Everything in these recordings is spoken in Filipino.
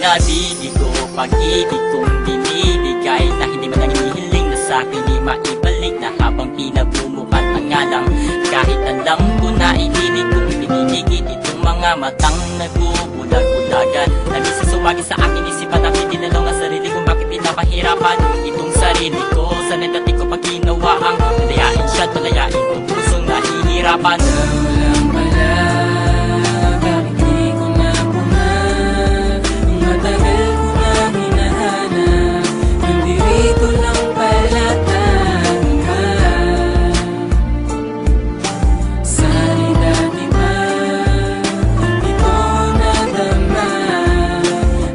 pinabili ko, pag-ibig kong binibigay, na hindi man nanghihiling na sa'kin di maibalik, na habang pinabumukat ang alam, kahit alam ko na ibibig kong piniligid itong mga matang nagbubulag-bulagan. Nabisa sumagi sa akin isipan na pinilalaw ang sarili kung bakit pinapahirapan itong sarili ko. Sana dati ko pag ginawa ang palayain siya, palayain itong pusong nahihirapan. Walang pala, bakit di ko napunga ang matagal ko nang hinahanap, hindi rito lang pala tanga. Sari dati ba, di ko nadama,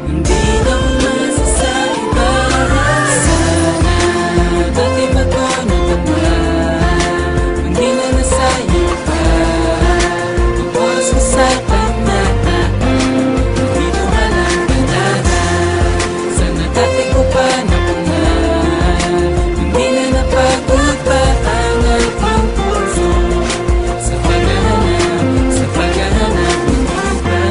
hindi na ko masasalita. Sana dati ba ko nadama, hindi na nasayang pa. Tapos masayang na, dito ka lang talaga. Sana dati ko pa napunga, hindi na napagod pa ang aking puso sa paghahanap ng iba.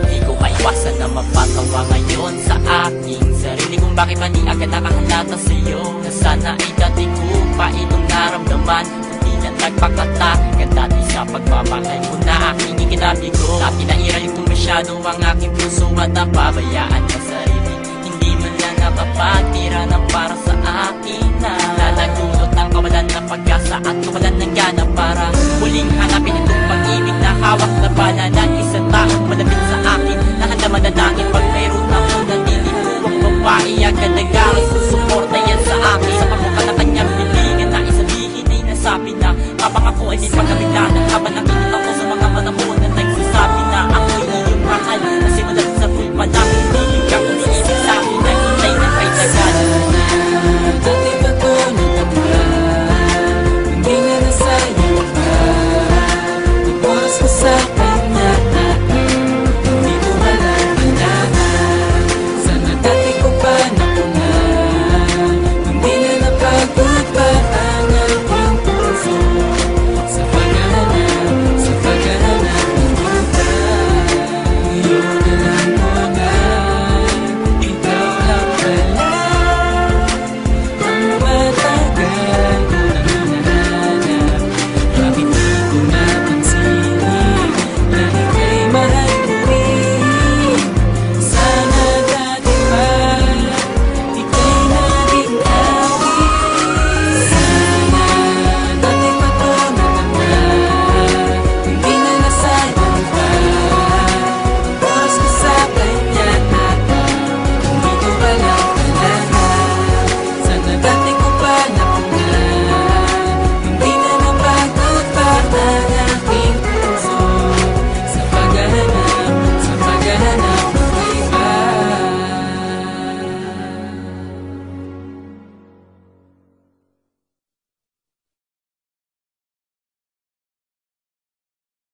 Di ko maiwasan na mapatawa ngayon sa aking sarili kung bakit ba di agad nakahalata sa'yo, na sana ay dati ko pa itong naramdaman, hindi na nagpakatakan dati sa pagmamahal ko na aking ikinabigo. Na pinairal ko masyado ang aking puso at napabayaan ang sarili, hindi man lang nakapatira ng para sa akin, na lalagulot ng kawalan ng pag-asa at kawalan ng gana para muling hanapin itong pag-ibig na hawak na bala ng isang taong malapit sa akin, na handa mananangin pag